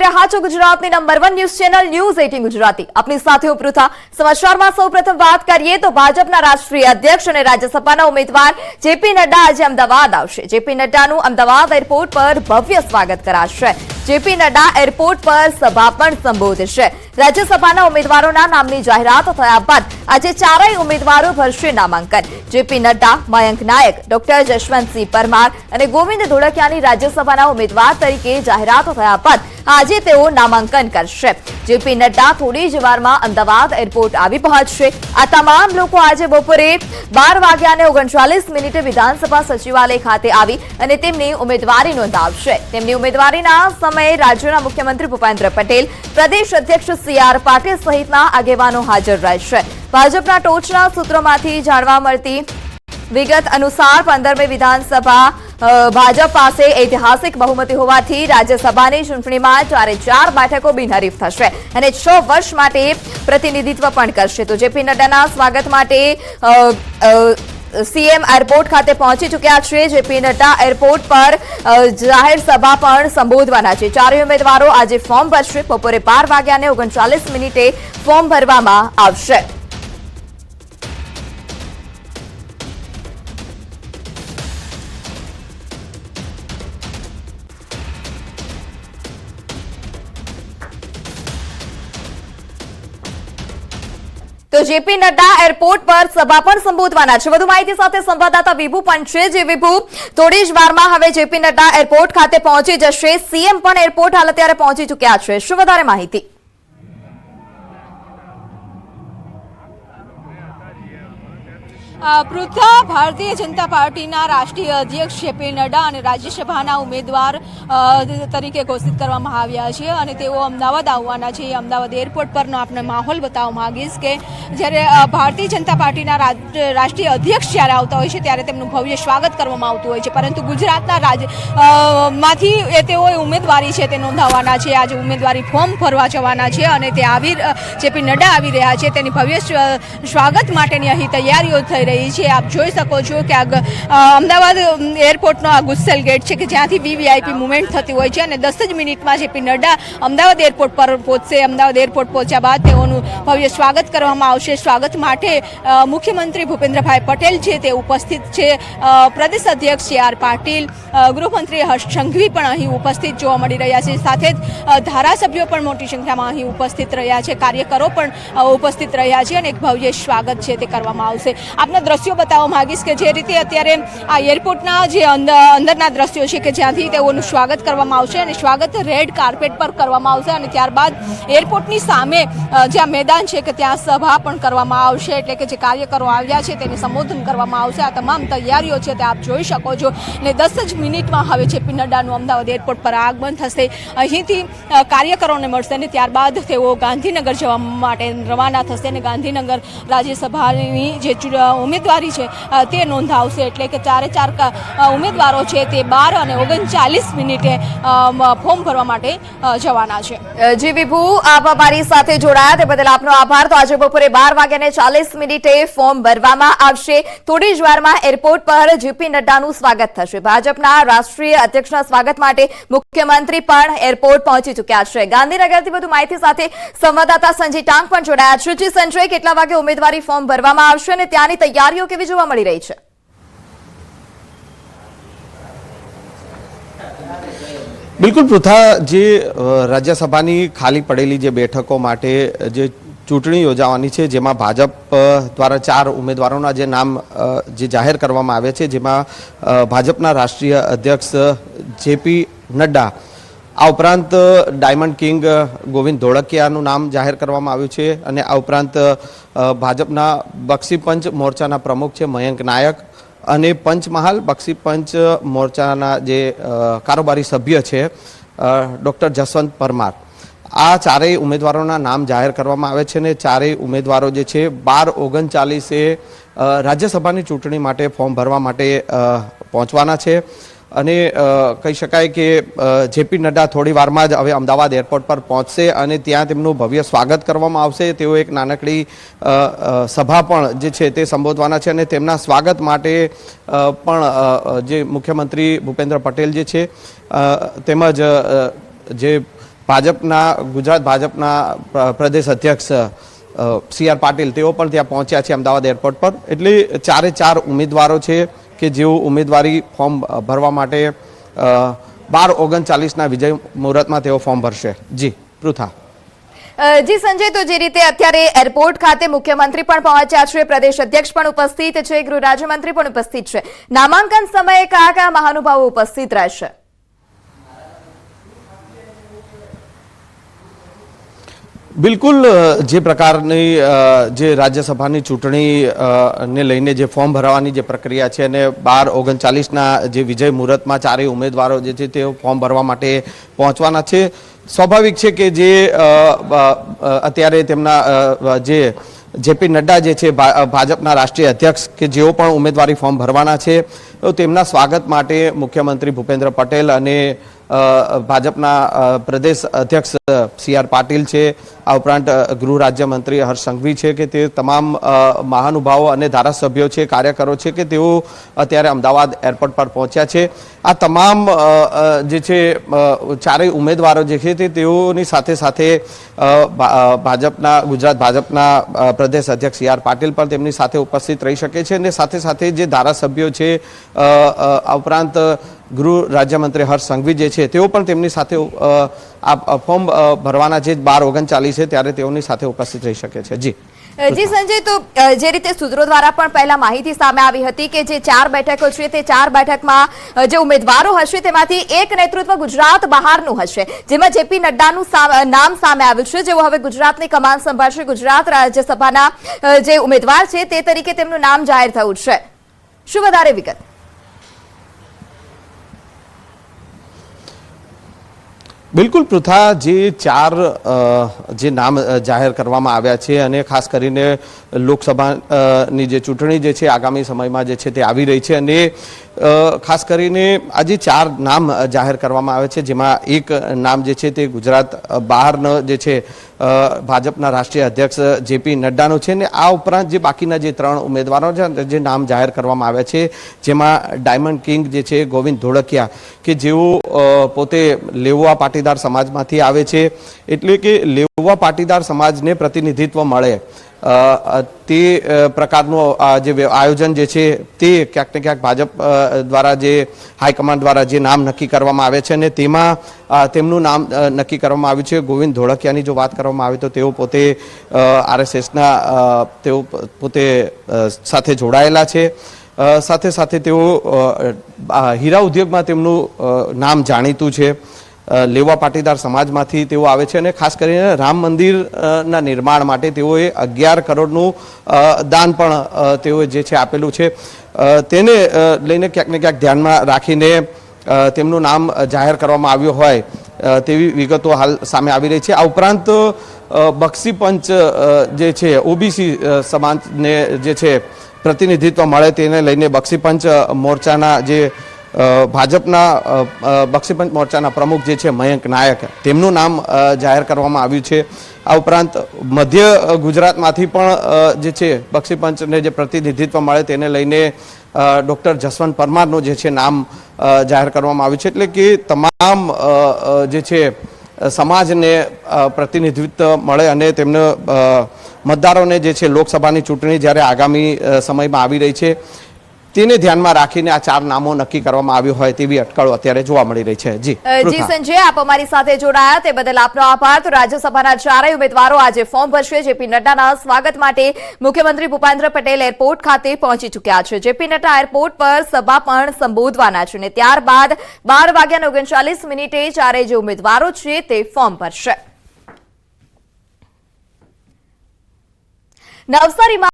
રહ્યા છો ગુજરાતની number 1 news channel news 18 Gujarati. આપની સાથે ઉપૃથા સમાચારમાં સૌપ્રથમ વાત કરીએ તો ભાજપના રાષ્ટ્રીય અધ્યક્ષ અને રાજ્યસભાના ઉમેદવાર જેપી નડ્ડા આજે અમદાવાદ આવશે। જેપી નડ્ડાનું અમદાવાદ એરપોર્ટ પર ભવ્ય સ્વાગત કરાશે। જેપી નડ્ડા એરપોર્ટ પર સભા પણ સંબોધશે। રાજ્યસભાના ઉમેદવારોના નામની જાહેરાત થયા બાદ આજે ચારેય ઉમેદવારો ભરશે નામાંકન। જેપી નડ્ડા, મયંક નાયક, ડોક્ટર જશવંતસિંહ પરમાર અને ગોવિંદ ધોળકિયાની રાજ્યસભાના ઉમેદવાર તરીકે જાહેરાત થયા બાદ આજે તેઓ નામાંકન કરશે। જેપી નડ્ડા થોડી જ વારમાં અમદાવાદ એરપોર્ટ આવી પહોંચશે। આ તમામ લોકો આજે બપોરે 12:39 વિધાનસભા સચિવાલય ખાતે આવી અને તેમની ઉમેદવારી નોંધાવશે। તેમની ઉમેદવારીના સમયે રાજ્યના મુખ્યમંત્રી ભૂપેન્દ્ર પટેલ, પ્રદેશ અધ્યક્ષ CR પાટીલ સહિતના આગેવાનો હાજર રહેશે। ભાજપના ટોચના સૂત્રોમાંથી જાણવા મળતી વિગત અનુસાર 15મી વિધાનસભા ભાજપ પાસે ઐતિહાસિક બહુમતી હોવાથી રાજ્યસભાની ચૂંટણીમાં 4 બેઠકો બિનહરીફ થશે અને 6 વર્ષ માટે પ્રતિનિધિત્વ પણ કરશે। તો જેપી નડ્ડાના સ્વાગત માટે સીએમ એરપોર્ટ ખાતે પહોંચી ચૂક્યા છે। જેપી નડ્ડા એરપોર્ટ પર જાહેર સભા પણ સંબોધવાના છે। ચારેય ઉમેદવારો આજે ફોર્મ ભરશે। બપોરે 12:39 ફોર્મ ભરવામાં આવશે। તો જેપી નડ્ડા એરપોર્ટ પર સભા પણ સંબોધવાના છે। વધુ માહિતી સાથે સંવાદદાતા વિભુ પણ છે। જે વિભુ, થોડી જ વારમાં હવે જેપી નડ્ડા એરપોર્ટ ખાતે પહોંચી જશે। સીએમ પણ એરપોર્ટ હાલ અત્યારે પહોંચી ચૂક્યા છે। શું વધારે માહિતી? પૃથા, ભારતીય જનતા પાર્ટીના રાષ્ટ્રીય અધ્યક્ષ જેપી નડ્ડા અને રાજ્યસભાના ઉમેદવાર તરીકે ઘોષિત કરવામાં આવ્યા છે અને તેઓ અમદાવાદ આવવાના છે। અમદાવાદ એરપોર્ટ પરનો આપણે માહોલ બતાવવા માંગીશ કે જ્યારે ભારતીય જનતા પાર્ટીના રાષ્ટ્રીય અધ્યક્ષ જ્યારે આવતા હોય છે ત્યારે તેમનું ભવ્ય સ્વાગત કરવામાં આવતું હોય છે, પરંતુ ગુજરાતના માંથી તેઓએ ઉમેદવારી છે તે નોંધાવવાના છે। આજે ઉમેદવારી ફોર્મ ભરવા જવાના છે અને તે જેપી નડ્ડા આવી રહ્યા છે। તેની ભવ્ય સ્વાગત માટેની અહીં તૈયારીઓ થઈ રહી છે। આપ જોઈ શકો છો કે અમદાવાદ એરપોર્ટનો આ ગુસ્સેલ ગેટ છે કે જ્યાંથી વીવીઆઈપી મુવમેન્ટ થતી હોય છે અને 10 જ મિનિટમાં જેપી નડ્ડા અમદાવાદ એરપોર્ટ પર પહોંચશે। અમદાવાદ એરપોર્ટ પહોંચ્યા બાદ તેઓનું ભવ્ય સ્વાગત કરવામાં આવશે। સ્વાગત માટે મુખ્યમંત્રી ભૂપેન્દ્રભાઈ પટેલ છે તે ઉપસ્થિત છે, પ્રદેશ અધ્યક્ષ CR પાટીલ, ગૃહમંત્રી હર્ષ સંઘવી પણ અહીં ઉપસ્થિત જોવા મળી રહ્યા છે। સાથે જ ધારાસભ્યો પણ મોટી સંખ્યામાં અહીં ઉપસ્થિત રહ્યા છે, કાર્યકરો પણ ઉપસ્થિત રહ્યા છે અને એક ભવ્ય સ્વાગત છે તે કરવામાં આવશે। આપના દ્રશ્યો બતાવવા માંગીશ કે જે રીતે અત્યારે આ એરપોર્ટના જે અંદરના દ્રશ્યો છે કે જ્યાંથી તેઓનું સ્વાગત કરવામાં આવશે અને સ્વાગત રેડ કાર્પેટ પર કરવામાં આવશે અને ત્યારબાદ એરપોર્ટની સામે જ્યાં મેદાન છે કે ત્યાં સભા પણ કરવામાં આવશે, એટલે કે જે કાર્યકરો આવ્યા છે તેને સંબોધન કરવામાં આવશે। આ તમામ તૈયારીઓ છે તે આપ જોઈ શકો છો અને 10 જ મિનિટમાં હવે જેપી નડ્ડાનું અમદાવાદ એરપોર્ટ પર આગમન થશે। અહીંથી કાર્યકરોને મળશે અને ત્યારબાદ તેઓ ગાંધીનગર જવા માટે રવાના થશે અને ગાંધીનગર રાજ્યસભાની જે ઉમેદવારી છે તે નોંધાવશે, એટલે કે 4 ઉમેદવારો છે તે 12:39 ફોર્મ ભરવા માટે જવાના છે। જી વિભુ, આપ અમારી સાથે જોડાયા તે બદલ આપનો આભાર। તો આજે બપોરે 12:40 ફોર્મ ભરવામાં આવશે। થોડી જ વારમાં એરપોર્ટ પર જેપી નડ્ડાનું સ્વાગત થશે। ભાજપના રાષ્ટ્રીય અધ્યક્ષના સ્વાગત માટે મુખ્યમંત્રી પણ એરપોર્ટ પહોંચી ચૂક્યા છે। ગાંધીનગરથી વધુ માહિતી સાથે સંવાદદાતા સંજય ટાંક પણ જોડાયા છે। જી સંજય, કેટલા વાગે ઉમેદવારી ફોર્મ ભરવામાં આવશે અને ત્યાંની તૈયારીઓ કેવી જોવા મળી રહી છે? બિલકુલ પૃથા, જે રાજ્યસભાની ખાલી પડેલી જે બેઠકો માટે જે ચૂંટણી યોજાવાની છે જેમાં ભાજપ દ્વારા 4 ઉમેદવારોના જે નામ જે જાહેર કરવામાં આવ્યા છે, જેમાં ભાજપના રાષ્ટ્રીય અધ્યક્ષ જેપી નડ્ડા, આ ઉપરાંત ડાયમંડ કિંગ ગોવિંદ ધોળકિયાનું નામ જાહેર કરવામાં આવ્યું છે અને આ ઉપરાંત ભાજપના બક્ષી પંચ મોરચાના પ્રમુખ છે મયંક નાયક અને પંચમહાલ બક્ષી પંચ મોરચાના જે કારોબારી સભ્ય છે ડોક્ટર જસવંત પરમાર, આ ચારેય ઉમેદવારોના નામ જાહેર કરવામાં આવે છે અને ચારેય ઉમેદવારો જે છે 12:39 રાજ્યસભાની ચૂંટણી માટે ફોર્મ ભરવા માટે પહોંચવાના છે। અને કહી શકાય કે જેપી નડ્ડા થોડી વારમાં જ હવે અમદાવાદ એરપોર્ટ પર પહોંચશે અને ત્યાં તેમનું ભવ્ય સ્વાગત કરવામાં આવશે। તેઓ એક નાનકડી સભા પણ જે છે તે સંબોધવાના છે અને તેમના સ્વાગત માટે પણ જે મુખ્યમંત્રી ભૂપેન્દ્ર પટેલ જે છે તેમજ જે ભાજપના ગુજરાત ભાજપના પ્રદેશ અધ્યક્ષ સી.આર. પાટીલ તેઓ પણ ત્યાં પહોંચ્યા છે અમદાવાદ એરપોર્ટ પર. એટલે ચારે ચાર ઉમેદવારો છે કે જેઓ ઉમેદવારી ફોર્મ ભરવા માટે 12/39ના વિજય મુહૂર્તમાં તેઓ ફોર્મ ભરશે. જી પૃથા. જી સંજય, તો જે રીતે અત્યારે એરપોર્ટ ખાતે મુખ્યમંત્રી પણ પહોંચ્યા છે, પ્રદેશ અધ્યક્ષ પણ ઉપસ્થિત છે, ગૃહ રાજ્યમંત્રી પણ ઉપસ્થિત છે, નામાંકન સમયે કયા કયા મહાનુભાવો ઉપસ્થિત રહેશે? બિલકુલ જે પ્રકારની જે રાજ્યસભાની ચૂંટણી ને લઈને જે ફોર્મ ભરવાની જે પ્રક્રિયા છે અને 12/39ના જે વિજય મુહૂર્તમાં ચારેય ઉમેદવારો જે છે તેઓ ફોર્મ ભરવા માટે પહોંચવાના છે. સ્વાભાવિક છે કે જે અત્યારે તેમના જે જેપી નડ્ડા જે છે ભાજપના રાષ્ટ્રીય અધ્યક્ષ કે જેઓ પણ ઉમેદવારી ફોર્મ ભરવાના છે, તો તેમના સ્વાગત માટે મુખ્યમંત્રી ભૂપેન્દ્ર પટેલ અને ભાજપના પ્રદેશ અધ્યક્ષ સી.આર. પાટીલ છે, આ ઉપરાંત ગૃહ રાજ્યમંત્રી હર્ષ સંઘવી છે કે તે તમામ મહાનુભાવો અને ધારાસભ્યો છે, કાર્યકરો છે કે તેઓ અત્યારે અમદાવાદ એરપોર્ટ પર પહોંચ્યા છે. આ તમામ જે છે ચારેય ઉમેદવારો જે છે તેઓની સાથે સાથે ભાજપના ગુજરાત ભાજપના પ્રદેશ અધ્યક્ષ સી.આર. પાટીલ પણ તેમની સાથે ઉપસ્થિત રહી શકે છે અને સાથે સાથે જે ધારાસભ્યો છે, આ ઉપરાંત ગૃહ રાજ્યમંત્રી હર્ષ સંઘવી જે છે તેઓ પણ તેમની સાથે આ ફોર્મ ભરવાના જે 12/39 છે ત્યારે તેઓની સાથે ઉપસ્થિત રહી શકે છે. જી જી સંજય, તો જે રીતે સૂત્રો દ્વારા પણ પહેલા માહિતી સામે આવી હતી કે જે 4 બેઠકો છે તે 4 બેઠકમાં જે ઉમેદવારો હશે તેમાંથી એક નેતૃત્વ ગુજરાત બહારનું હશે, જેમાં જેપી નડ્ડાનું નામ સામે આવ્યું છે, જેઓ હવે ગુજરાતની કમાન સંભાળશે. ગુજરાત રાજ્યસભાના જે ઉમેદવાર છે તે તરીકે તેમનું નામ જાહેર થયું છે. શું વધારે વિગત? બિલકુલ પૃથા, જે 4 જે નામ જાહેર કરવામાં આવ્યા છે અને ખાસ કરીને લોકસભાની જે ચૂંટણી જે છે આગામી સમયમાં જે છે તે આવી રહી છે અને ખાસ કરીને આજે 4 નામ જાહેર કરવામાં આવે છે, જેમાં એક નામ જે છે તે ગુજરાત બહારનો જે છે ભાજપના રાષ્ટ્રીય અધ્યક્ષ જેપી નડ્ડાનો છે ને આ ઉપરાંત જે બાકીના જે 3 ઉમેદવારો છે જે નામ જાહેર કરવામાં આવ્યા છે, જેમાં ડાયમંડ કિંગ જે છે ગોવિંદ ધોળકિયા કે જેઓ પોતે લેઉવા પાટીદાર સમાજમાંથી આવે છે, એટલે કે લેઉવા પાટીદાર સમાજને પ્રતિનિધિત્વ મળે તે પ્રકારનું જે આયોજન જે છે તે ક્યાંક ને ક્યાંક ભાજપ દ્વારા જે હાઈકમાન્ડ દ્વારા જે નામ નક્કી કરવામાં આવે છે અને તેમાં તેમનું નામ નક્કી કરવામાં આવ્યું છે. ગોવિંદ ધોળકિયાની જો વાત કરવામાં આવે તો તેઓ પોતે RSSના તેઓ પોતે સાથે જોડાયેલા છે. સાથે સાથે તેઓ હીરા ઉદ્યોગમાં તેમનું નામ જાણીતું છે. લેવા પાટીદાર સમાજમાંથી તેઓ આવે છે અને ખાસ કરીને રામ મંદિરના નિર્માણ માટે તેઓએ 11 કરોડનું દાન પણ તેઓએ જે છે આપેલું છે. તેને લઈને ક્યાંક ને ક્યાંક ધ્યાનમાં રાખીને તેમનું નામ જાહેર કરવામાં આવ્યું હોય તેવી વિગતો હાલ સામે આવી રહી છે. આ ઉપરાંત બક્ષી પંચ જે છે ઓબીસી સમાજને જે છે પ્રતિનિધિત્વ મળે તેને લઈને બક્ષી પંચ મોરચાના જે ભાજપના બક્ષી પંચ મોરચાના પ્રમુખ જે છે મયંક નાયક, તેમનું નામ જાહેર કરવામાં આવ્યું છે. આ ઉપરાંત મધ્ય ગુજરાતમાંથી પણ જે છે બક્ષી પંચને જે પ્રતિનિધિત્વ મળે તેને લઈને ડૉક્ટર જસવંત પરમારનું જે છે નામ જાહેર કરવામાં આવ્યું છે. એટલે કે તમામ જે છે સમાજને પ્રતિનિધિત્વ મળે અને તેમને મતદારોને જે છે લોકસભાની ચૂંટણી જ્યારે આગામી સમયમાં આવી રહી છે તેને ધ્યાનમાં રાખીને આ 4 નામો નક્કી કરવામાં આવ્યું હોય તેવી અટકળો અત્યારે જોવા મળી રહી છે. જી સંજય, આપ અમારી સાથે જોડાયા તે બદલ આપનો આભાર. તો રાજ્યસભાના 4 ઉમેદવારો આજે ફોર્મ ભરશે. જેપી નડ્ડાના સ્વાગત માટે મુખ્યમંત્રી ભૂપેન્દ્ર પટેલ એરપોર્ટ ખાતે પહોંચી ચૂક્યા છે. જેપી નડ્ડા એરપોર્ટ પર સભા પણ સંબોધવાના છે અને ત્યારબાદ 12:39 ચારેય જે ઉમેદવારો છે તે ફોર્મ ભરશે. નવસારીમાં